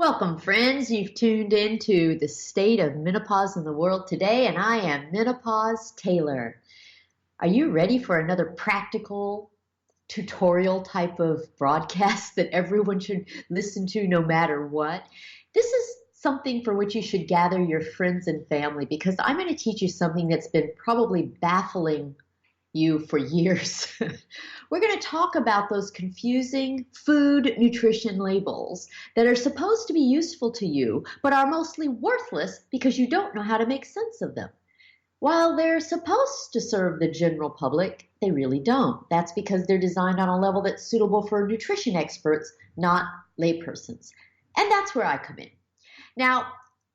Welcome, friends. You've tuned into the state of menopause in the world today, and I am Menopause Taylor. Are you ready for another practical tutorial type of broadcast that everyone should listen to no matter what? This is something for which you should gather your friends and family because I'm going to teach you something that's been probably baffling you for years. We're going to talk about those confusing food nutrition labels that are supposed to be useful to you, but are mostly worthless because you don't know how to make sense of them. While they're supposed to serve the general public, they really don't. That's because they're designed on a level that's suitable for nutrition experts, not laypersons. And that's where I come in. Now,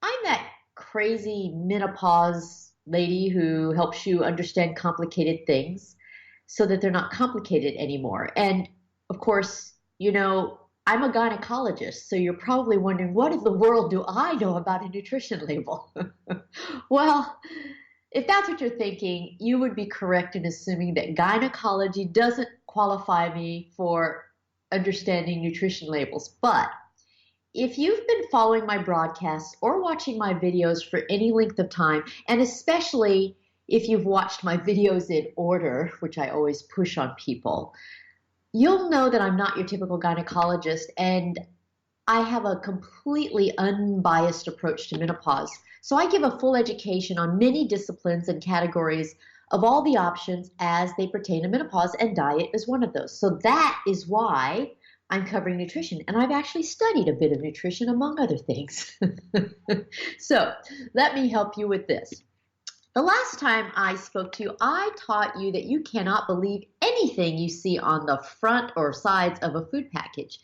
I'm that crazy menopause lady who helps you understand complicated things so that they're not complicated anymore. And of course, I'm a gynecologist, so you're probably wondering, what in the world do I know about a nutrition label? Well, if that's what you're thinking, you would be correct in assuming that gynecology doesn't qualify me for understanding nutrition labels. But if you've been following my broadcasts or watching my videos for any length of time, and especially if you've watched my videos in order, which I always push on people, you'll know that I'm not your typical gynecologist and I have a completely unbiased approach to menopause. So I give a full education on many disciplines and categories of all the options as they pertain to menopause, and diet is one of those. So that is why I'm covering nutrition, and I've actually studied a bit of nutrition among other things. So let me help you with this. The last time I spoke to you, I taught you that you cannot believe anything you see on the front or sides of a food package.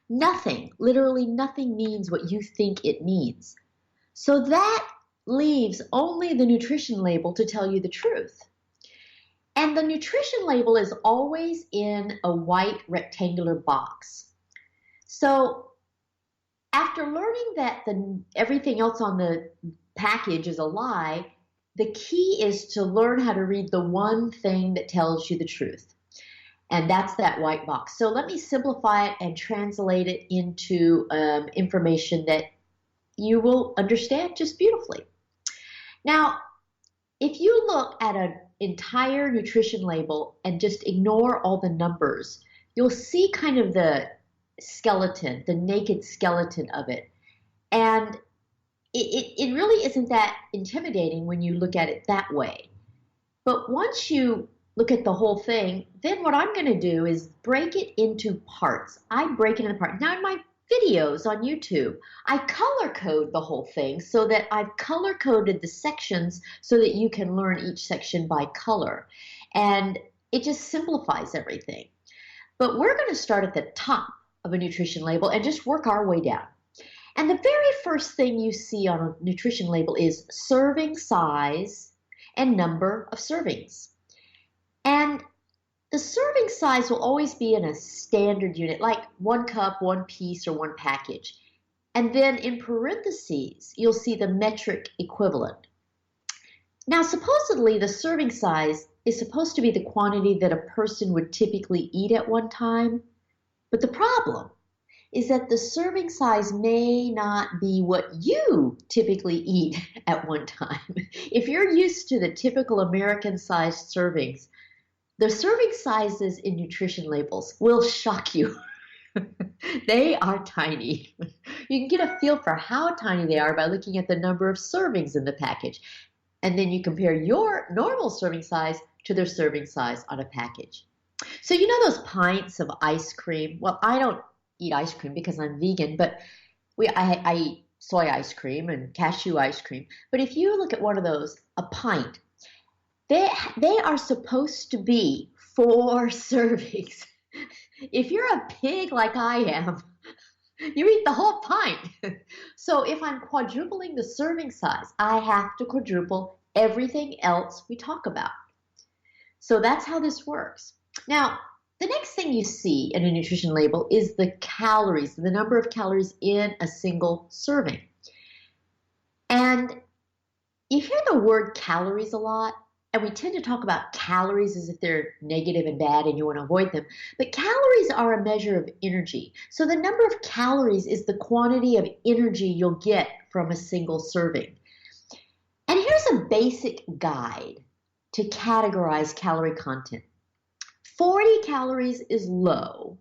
Nothing, literally nothing means what you think it means. So that leaves only the nutrition label to tell you the truth. And the nutrition label is always in a white rectangular box. So after learning that everything else on the package is a lie, the key is to learn how to read the one thing that tells you the truth. And that's that white box. So let me simplify it and translate it into information that you will understand just beautifully. Now, if you look at an entire nutrition label and just ignore all the numbers, you'll see kind of the skeleton, the naked skeleton of it. And it really isn't that intimidating when you look at it that way. But once you look at the whole thing, then what I'm going to do is break it into parts. I break it into parts. Now in my videos on YouTube, I color code the whole thing so that I've color coded the sections so that you can learn each section by color. And it just simplifies everything. But we're going to start at the top of a nutrition label and just work our way down. And the very first thing you see on a nutrition label is serving size and number of servings. And the serving size will always be in a standard unit, like 1 cup, 1 piece, or 1 package. And then in parentheses, you'll see the metric equivalent. Now, supposedly, the serving size is supposed to be the quantity that a person would typically eat at one time. But the problem is that the serving size may not be what you typically eat at one time. If you're used to the typical American-sized servings, the serving sizes in nutrition labels will shock you. They are tiny. You can get a feel for how tiny they are by looking at the number of servings in the package. And then you compare your normal serving size to their serving size on a package. So you know those pints of ice cream? Well, I don't eat ice cream because I'm vegan, but I eat soy ice cream and cashew ice cream. But if you look at one of those, a pint, they are supposed to be 4 servings. If you're a pig like I am, you eat the whole pint. So if I'm quadrupling the serving size, I have to quadruple everything else we talk about. So that's how this works. Now, the next thing you see in a nutrition label is the calories, the number of calories in a single serving. And you hear the word calories a lot, and we tend to talk about calories as if they're negative and bad and you want to avoid them. But calories are a measure of energy. So the number of calories is the quantity of energy you'll get from a single serving. And here's a basic guide to categorize calorie content. 40 calories is low,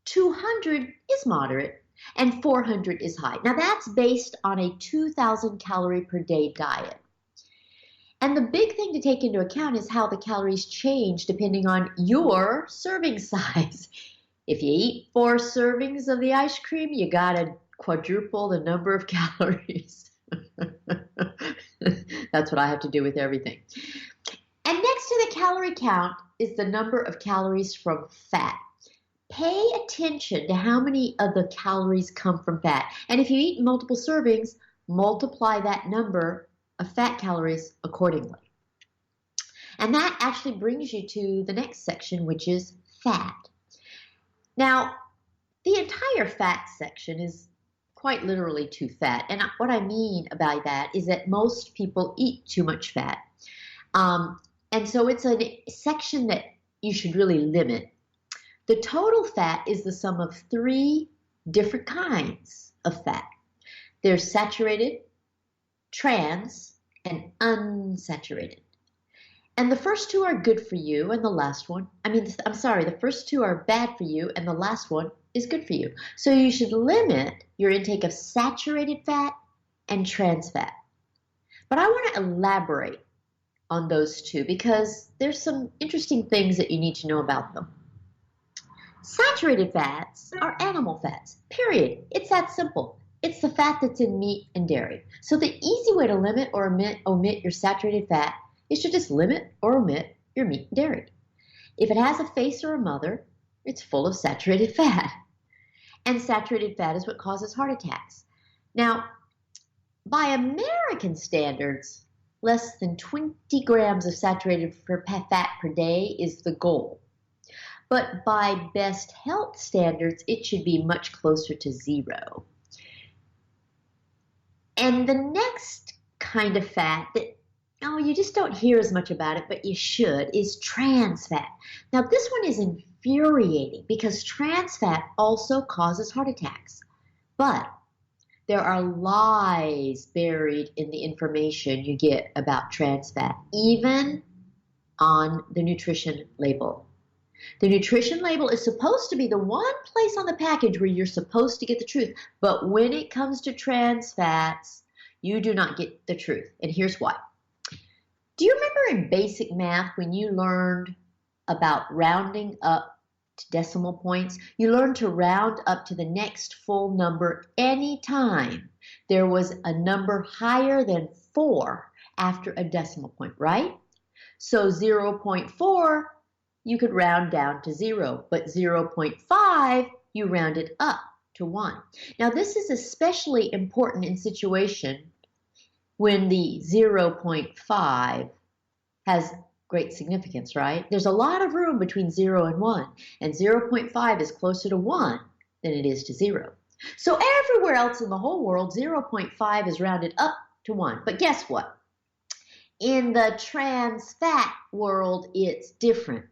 200 is moderate, and 400 is high. Now that's based on a 2,000 calorie per day diet. And the big thing to take into account is how the calories change depending on your serving size. If you eat 4 servings of the ice cream, you gotta quadruple the number of calories. That's what I have to do with everything. And next to the calorie count is the number of calories from fat. Pay attention to how many of the calories come from fat. And if you eat multiple servings, multiply that number of fat calories accordingly. And that actually brings you to the next section, which is fat. Now, the entire fat section is quite literally too fat. And what I mean by that is that most people eat too much fat. And so it's a section that you should really limit. The total fat is the sum of 3 different kinds of fat. There's saturated, trans, and unsaturated. And the first 2 are good for you, and the first 2 are bad for you, and the last one is good for you. So you should limit your intake of saturated fat and trans fat. But I want to elaborate on those 2 because there's some interesting things that you need to know about them. Saturated fats are animal fats, period. It's that simple. It's the fat that's in meat and dairy. So the easy way to limit or omit your saturated fat is to just limit or omit your meat and dairy. If it has a face or a mother, it's full of saturated fat. And saturated fat is what causes heart attacks. Now, by American standards, less than 20 grams of saturated fat per day is the goal. But by best health standards, it should be much closer to 0. And the next kind of fat that, you just don't hear as much about it, but you should, is trans fat. Now, this one is infuriating because trans fat also causes heart attacks. But there are lies buried in the information you get about trans fat, even on the nutrition label. The nutrition label is supposed to be the one place on the package where you're supposed to get the truth. But when it comes to trans fats, you do not get the truth. And here's why. Do you remember in basic math when you learned about rounding up to decimal points? You learned to round up to the next full number anytime there was a number higher than 4 after a decimal point, right? So 0.4, you could round down to 0, but 0.5, you rounded up to 1. Now, this is especially important in situation when the 0.5 has great significance, right? There's a lot of room between 0 and 1, and 0.5 is closer to 1 than it is to 0. So everywhere else in the whole world, 0.5 is rounded up to 1. But guess what? In the trans fat world, it's different.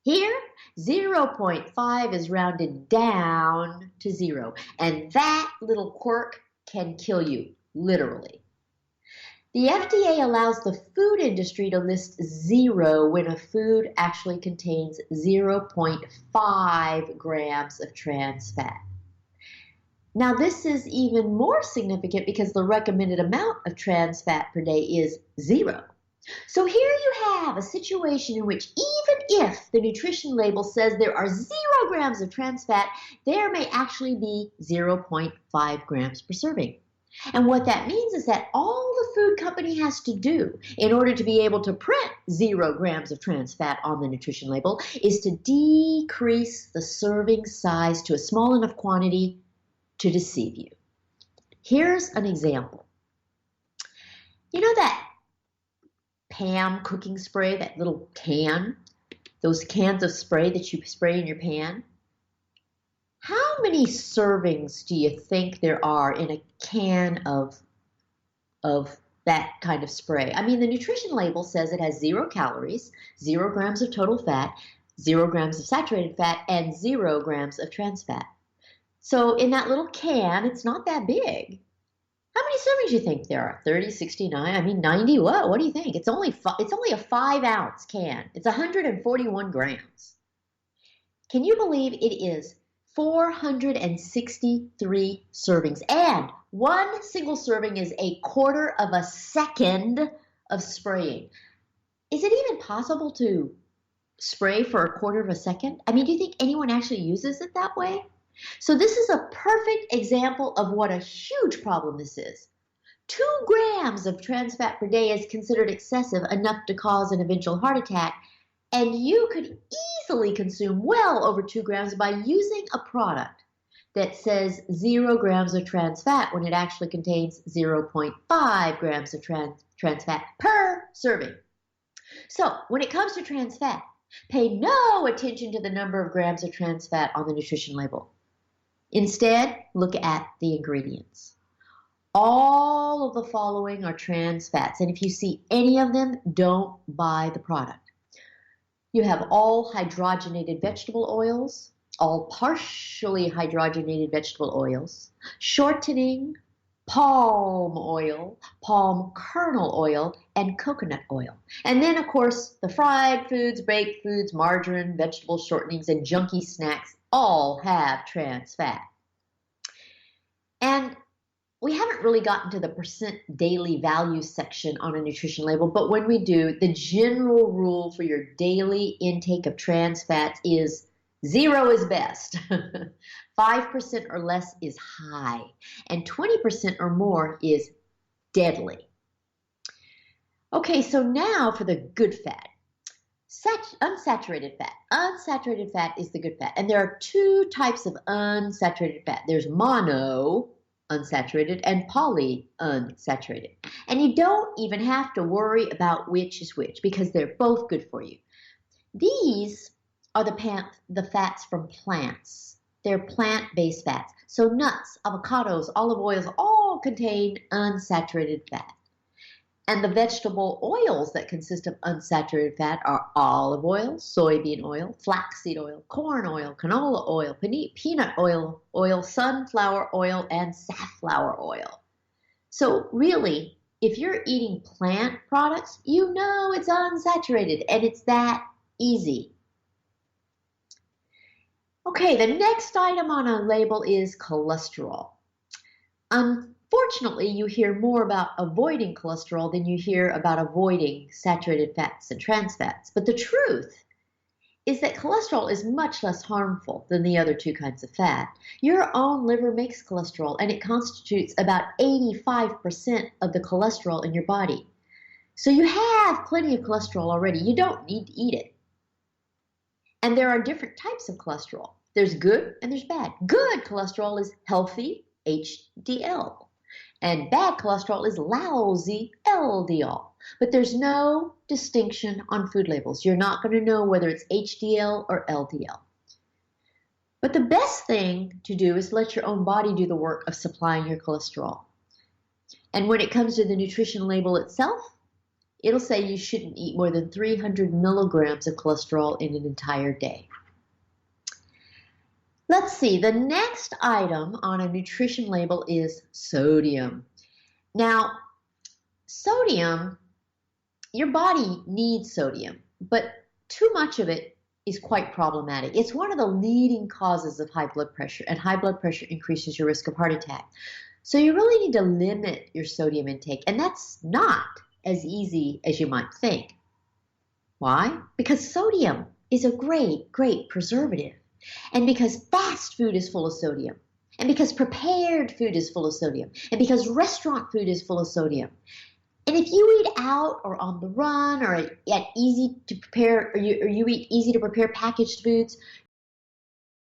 Here, 0.5 is rounded down to 0, and that little quirk can kill you, literally. The FDA allows the food industry to list 0 when a food actually contains 0.5 grams of trans fat. Now, this is even more significant because the recommended amount of trans fat per day is 0. So here you have a situation in which even if the nutrition label says there are 0 grams of trans fat, there may actually be 0.5 grams per serving. And what that means is that all the food company has to do in order to be able to print 0 grams of trans fat on the nutrition label is to decrease the serving size to a small enough quantity to deceive you. Here's an example. You know that Pam cooking spray, that little can, those cans of spray that you spray in your pan? How many servings do you think there are in a can of that kind of spray. I mean, the nutrition label says it has 0 calories, 0 grams of total fat, 0 grams of saturated fat, and 0 grams of trans fat. So in that little can, it's not that big. How many servings do you think there are? 30, 69, I mean 90, what do you think? It's only a 5-ounce can. It's 141 grams. Can you believe it is 463 servings? And one single serving is a quarter of a second of spraying. Is it even possible to spray for a quarter of a second? I mean, do you think anyone actually uses it that way? So this is a perfect example of what a huge problem this is. 2 grams of trans fat per day is considered excessive, enough to cause an eventual heart attack. And you could easily consume well over 2 grams by using a product that says 0 grams of trans fat when it actually contains 0.5 grams of trans fat per serving. So when it comes to trans fat, pay no attention to the number of grams of trans fat on the nutrition label. Instead, look at the ingredients. All of the following are trans fats, and if you see any of them, don't buy the product. You have all hydrogenated vegetable oils, all partially hydrogenated vegetable oils, shortening, palm oil, palm kernel oil, and coconut oil. And then, of course, the fried foods, baked foods, margarine, vegetable shortenings, and junky snacks all have trans fat. And we haven't really gotten to the percent daily value section on a nutrition label, but when we do, the general rule for your daily intake of trans fats is 0 is best, 5% or less is high, and 20% or more is deadly. Okay, so now for the good fat. Unsaturated fat. Unsaturated fat is the good fat, and there are 2 types of unsaturated fat. There's mono unsaturated and poly unsaturated. And you don't even have to worry about which is which because they're both good for you. These are the fats from plants. They're plant-based fats. So nuts, avocados, olive oils all contain unsaturated fat. And the vegetable oils that consist of unsaturated fat are olive oil, soybean oil, flaxseed oil, corn oil, canola oil, peanut oil, sunflower oil, and safflower oil. So really, if you're eating plant products, you know it's unsaturated, and it's that easy. Okay, the next item on a label is cholesterol. Unfortunately, you hear more about avoiding cholesterol than you hear about avoiding saturated fats and trans fats. But the truth is that cholesterol is much less harmful than the other 2 kinds of fat. Your own liver makes cholesterol, and it constitutes about 85% of the cholesterol in your body. So you have plenty of cholesterol already. You don't need to eat it. And there are different types of cholesterol. There's good and there's bad. Good cholesterol is healthy HDL. And bad cholesterol is lousy LDL. But there's no distinction on food labels. You're not going to know whether it's HDL or LDL. But the best thing to do is let your own body do the work of supplying your cholesterol. And when it comes to the nutrition label itself, it'll say you shouldn't eat more than 300 milligrams of cholesterol in an entire day. Let's see, the next item on a nutrition label is sodium. Now, sodium, your body needs sodium, but too much of it is quite problematic. It's one of the leading causes of high blood pressure, and high blood pressure increases your risk of heart attack. So you really need to limit your sodium intake, and that's not as easy as you might think. Why? Because sodium is a great preservative. And because fast food is full of sodium, and because prepared food is full of sodium, and because restaurant food is full of sodium. And if you eat out or on the run or at easy to prepare, or you eat easy to prepare packaged foods,